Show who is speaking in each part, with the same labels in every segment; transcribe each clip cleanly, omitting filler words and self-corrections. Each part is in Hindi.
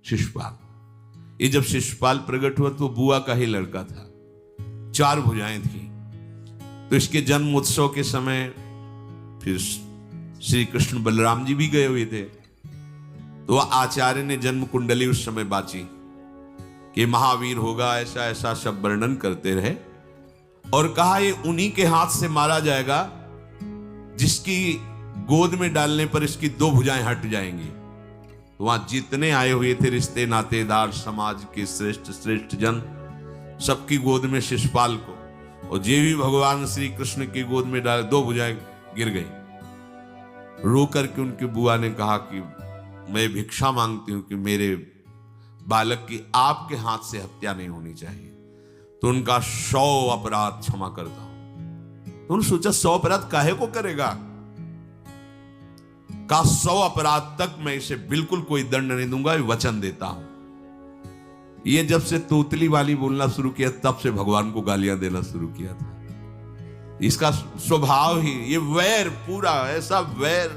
Speaker 1: शिशुपाल। ये जब शिशुपाल प्रकट हुआ तो बुआ का ही लड़का था, 4 भुजाएं थी। तो इसके जन्म उत्सव के समय फिर श्री कृष्ण बलराम जी भी गए हुए थे। तो आचार्य ने जन्म कुंडली उस समय बाची कि महावीर होगा, ऐसा ऐसा सब वर्णन करते रहे और कहा ये उन्हीं के हाथ से मारा जाएगा जिसकी गोद में डालने पर इसकी 2 भुजाएं हट जाएंगी। तो वहां जितने आए हुए थे रिश्ते नातेदार, समाज के श्रेष्ठ श्रेष्ठ जन, सबकी गोद में शिशुपाल को, और जे भी भगवान श्री कृष्ण की गोद में डाले 2 भुजाएं गिर गई। रो करके उनकी बुआ ने कहा कि मैं भिक्षा मांगती हूं कि मेरे बालक की आपके हाथ से हत्या नहीं होनी चाहिए। तो उनका 100 अपराध क्षमा करता हूं। तो उन्होंने सोचा 100 अपराध काहे को करेगा, का 100 अपराध तक मैं इसे बिल्कुल कोई दंड नहीं दूंगा, वचन देता हूं। ये जब से तोतली वाली बोलना शुरू किया तब से भगवान को गालियां देना शुरू किया था। इसका स्वभाव ही ये वैर, पूरा ऐसा वैर,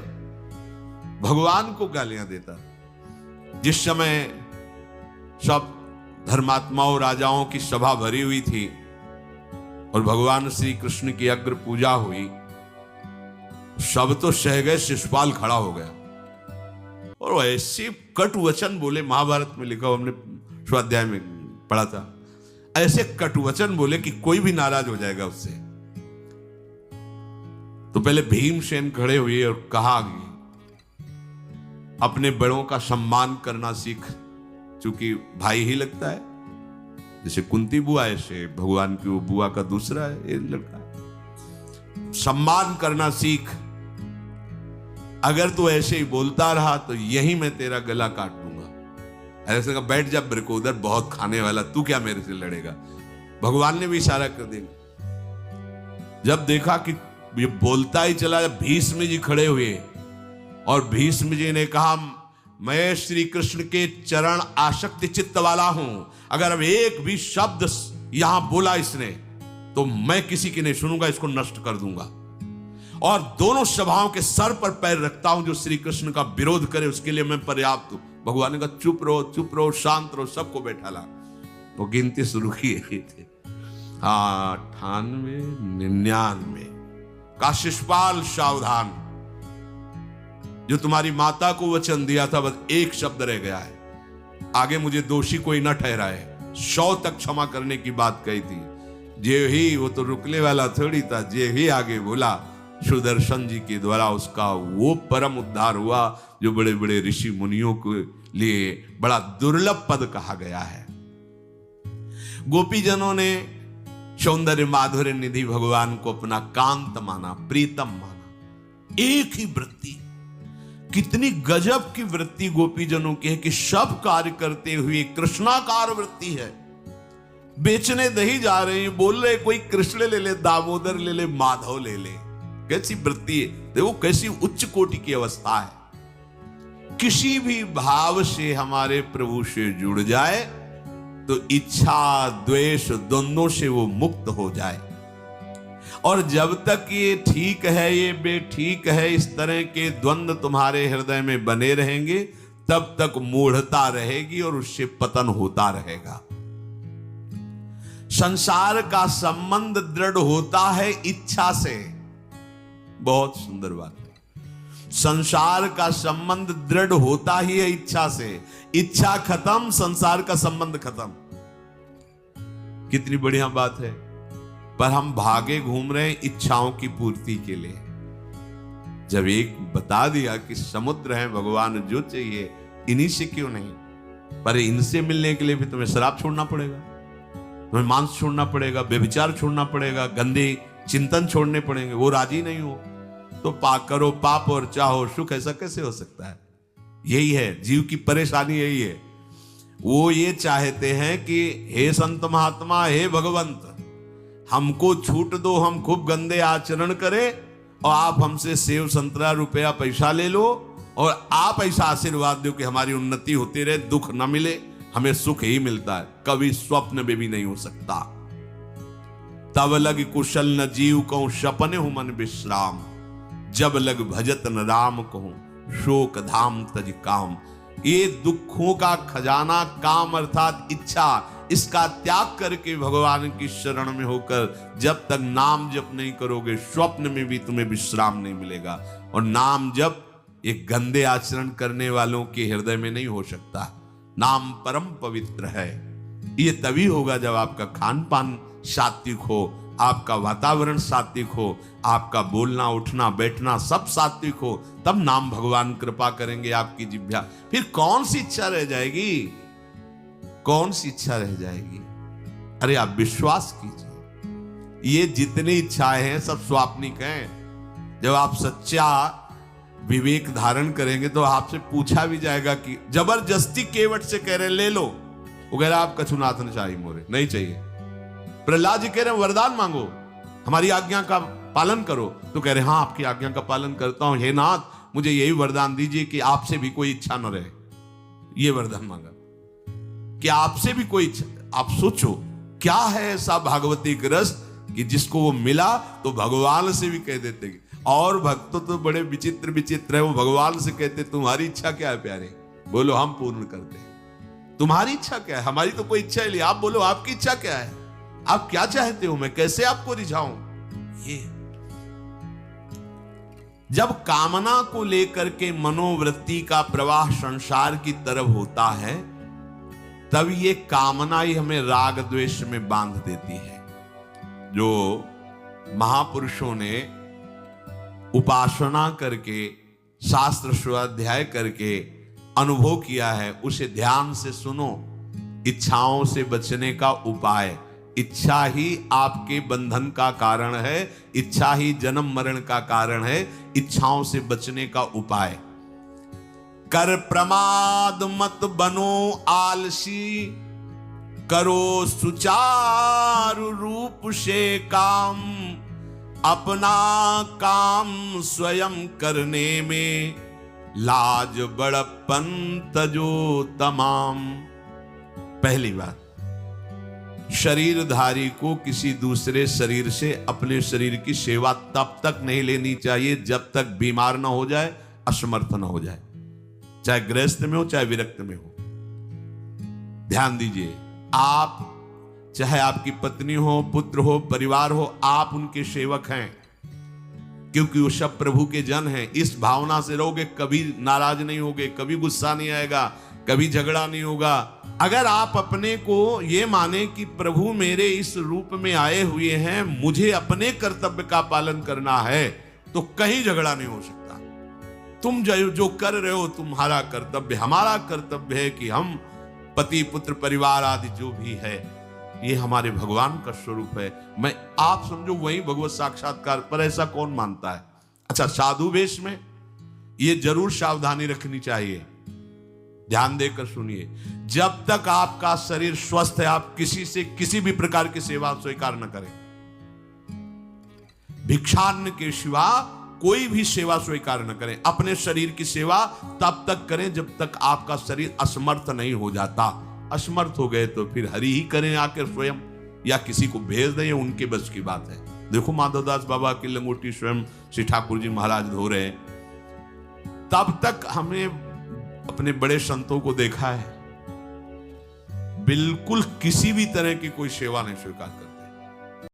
Speaker 1: भगवान को गालियां देता। जिस समय सब धर्मात्माओं राजाओं की सभा भरी हुई थी और भगवान श्री कृष्ण की अग्र पूजा हुई, सब तो सह गए, शिशुपाल खड़ा हो गया और ऐसे कट वचन बोले, महाभारत में लिखा, हमने स्वाध्याय में पढ़ा था, ऐसे कट वचन बोले कि कोई भी नाराज हो जाएगा उससे। तो पहले भीमसेन खड़े हुए और कहा कि अपने बड़ों का सम्मान करना सीख, चूंकि भाई ही लगता है, जैसे कुंती बुआ ऐसे भगवान की वो बुआ का दूसरा है, ये लड़का, सम्मान करना सीख। अगर तू ऐसे ही बोलता रहा तो यही मैं तेरा गला काट दूंगा। ऐसे कहा बैठ जा ब्रिकोदर, बहुत खाने वाला, तू क्या मेरे से लड़ेगा। भगवान ने भी इशारा कर दिया। जब देखा कि ये बोलता ही चला, भीष्म जी खड़े हुए और भीष्म जी ने कहा मैं श्री कृष्ण के चरण आसक्ति चित्त वाला हूं, अगर अब एक भी शब्द यहां बोला इसने तो मैं किसी की नहीं सुनूंगा, इसको नष्ट कर दूंगा। और दोनों सभाओं के सर पर पैर रखता हूं, जो श्री कृष्ण का विरोध करे उसके लिए मैं पर्याप्त हूं। भगवान ने कहा चुप रहो, शांत रहो, सबको बैठा ला। वो गिनती शुरू किए थे, 98, 99 का शिशुपाल सावधान, जो तुम्हारी माता को वचन दिया था बस एक शब्द रह गया है, आगे मुझे दोषी कोई न ठहराए। 100 तक क्षमा करने की बात कही थी। जे ही, वो तो रुकने वाला थोड़ी था, जे ही आगे बोला सुदर्शन जी के द्वारा उसका वो परम उद्धार हुआ जो बड़े बड़े ऋषि मुनियों के लिए बड़ा दुर्लभ पद कहा गया है। गोपीजनों ने सौंदर्य माधुर्य निधि भगवान को अपना कांत माना, प्रीतम माना। एक ही वृत्ति, कितनी गजब की वृत्ति गोपीजनों की है कि सब कार्य करते हुए कृष्णाकार वृत्ति है। बेचने दही जा रहे हैं, बोल रहे कोई कृष्ण ले ले, दामोदर ले ले, माधव ले ले। कैसी वृत्ति है, देखो कैसी उच्च कोटि की अवस्था है। किसी भी भाव से हमारे प्रभु से जुड़ जाए तो इच्छा द्वेष दोनों से वो मुक्त हो जाए। और जब तक ये ठीक है, ये बेठीक है, इस तरह के द्वंद्व तुम्हारे हृदय में बने रहेंगे, तब तक मूढ़ता रहेगी और उससे पतन होता रहेगा। संसार का संबंध दृढ़ होता है इच्छा से। बहुत सुंदर बात है, संसार का संबंध दृढ़ होता ही है इच्छा से। इच्छा खत्म, संसार का संबंध खत्म। कितनी बढ़िया बात है। पर हम भागे घूम रहे हैं इच्छाओं की पूर्ति के लिए। जब एक बता दिया कि समुद्र है भगवान, जो चाहिए इन्हीं से क्यों नहीं, पर इनसे मिलने के लिए भी तुम्हें शराब छोड़ना पड़ेगा, तुम्हें मांस छोड़ना पड़ेगा, व्यभिचार छोड़ना पड़ेगा, गंदे चिंतन छोड़ने पड़ेंगे। वो राजी नहीं हो तो करो पाप और चाहो सुख। ऐसा कैसे हो सकता है? यही है जीव की परेशानी, यही है। वो ये चाहते हैं कि हे संत महात्मा, हे भगवंत, हमको छूट दो, हम खूब गंदे आचरण करें और आप हमसे सेव संतरा रुपया पैसा ले लो और आप ऐसा आशीर्वाद दो कि हमारी उन्नति होती रहे, दुख न मिले, हमें सुख ही मिलता है। कभी स्वप्न में भी नहीं हो सकता। तब लग कुशल न जीव कहूं, सपने हूं मन विश्राम, जब लग भजत न राम कहूं, शोक धाम तज काम। ये दुखों का खजाना काम अर्थात इच्छा, इसका त्याग करके भगवान की शरण में होकर जब तक नाम जप नहीं करोगे, स्वप्न में भी तुम्हें विश्राम नहीं मिलेगा। और नाम जप एक गंदे आचरण करने वालों के हृदय में नहीं हो सकता। नाम परम पवित्र है। ये तभी होगा जब आपका खान पान सात्विक हो, आपका वातावरण सात्विक हो, आपका बोलना उठना बैठना सब सात्विक हो, तब नाम भगवान कृपा करेंगे आपकी जिह्वा। फिर कौन सी इच्छा रह जाएगी, कौन सी इच्छा रह जाएगी? अरे आप विश्वास कीजिए, ये जितनी इच्छाएं हैं सब स्वाप्निक हैं। जब आप सच्चा विवेक धारण करेंगे तो आपसे पूछा भी जाएगा कि जबरदस्ती केवट से कह रहे ले लो, वो कह रहा आप कछुनाथ न चाहिए, मोरे नहीं चाहिए। प्रहलाद जी कह रहे हैं वरदान मांगो, हमारी आज्ञा का पालन करो, तो कह रहे हाँ आपकी आज्ञा का पालन करता हूं, हे नाथ मुझे यही वरदान दीजिए कि आपसे भी कोई इच्छा न रहे। ये वरदान मांगा कि आपसे भी कोई इच्छा। आप सोचो क्या है ऐसा भागवती रस कि जिसको वो मिला तो भगवान से भी कह देते। और भक्त तो बड़े विचित्र विचित्र है, वो भगवान से कहते तुम्हारी इच्छा क्या है प्यारे, बोलो हम पूर्ण करते हैं। तुम्हारी इच्छा क्या है, हमारी तो कोई इच्छा ही नहीं, आप बोलो आपकी इच्छा क्या है, आप क्या चाहते हो, मैं कैसे आपको रिझाऊं। ये जब कामना को लेकर के मनोवृत्ति का प्रवाह संसार की तरफ होता है, तब ये कामना ही हमें राग द्वेष में बांध देती है। जो महापुरुषों ने उपासना करके शास्त्र स्वाध्याय करके अनुभव किया है, उसे ध्यान से सुनो। इच्छाओं से बचने का उपाय, इच्छा ही आपके बंधन का कारण है, इच्छा ही जन्म मरण का कारण है। इच्छाओं से बचने का उपाय, कर प्रमाद मत बनो आलसी, करो सुचारु रूप से काम, अपना काम स्वयं करने में लाज बड़प्पन तजो तमाम। पहली बात, शरीरधारी को किसी दूसरे शरीर से अपने शरीर की सेवा तब तक नहीं लेनी चाहिए जब तक बीमार ना हो जाए, असमर्थ ना हो जाए, चाहे गृहस्थ में हो चाहे विरक्त में हो। ध्यान दीजिए, आप चाहे आपकी पत्नी हो, पुत्र हो, परिवार हो, आप उनके सेवक हैं, क्योंकि वो सब प्रभु के जन हैं। इस भावना से रहोगे, कभी नाराज नहीं होगे, कभी गुस्सा नहीं आएगा, कभी झगड़ा नहीं होगा। अगर आप अपने को ये माने कि प्रभु मेरे इस रूप में आए हुए हैं, मुझे अपने कर्तव्य का पालन करना है, तो कहीं झगड़ा नहीं हो सकता। तुम जो कर रहे हो तुम्हारा कर्तव्य, हमारा कर्तव्य है कि हम पति पुत्र परिवार आदि जो भी है, ये हमारे भगवान का स्वरूप है। मैं आप समझो वही भगवत साक्षात्कार, पर ऐसा कौन मानता है? अच्छा, साधु वेश में ये जरूर सावधानी रखनी चाहिए। ध्यान देकर सुनिए, जब तक आपका शरीर स्वस्थ है, आप किसी से किसी भी प्रकार की सेवा स्वीकार न करें। भिक्षान्न के सिवा कोई भी सेवा स्वीकार न करें। अपने शरीर की सेवा तब तक करें जब तक आपका शरीर असमर्थ नहीं हो जाता। असमर्थ हो गए तो फिर हरि ही करें आकर स्वयं, या किसी को भेज दें, उनके बस की बात है। देखो माधवदास बाबा की लंगोटी स्वयं श्री ठाकुर जी महाराज धो रहे हैं। तब तक हमने अपने बड़े संतों को देखा है, बिल्कुल किसी भी तरह की कोई सेवा नहीं स्वीकार कर।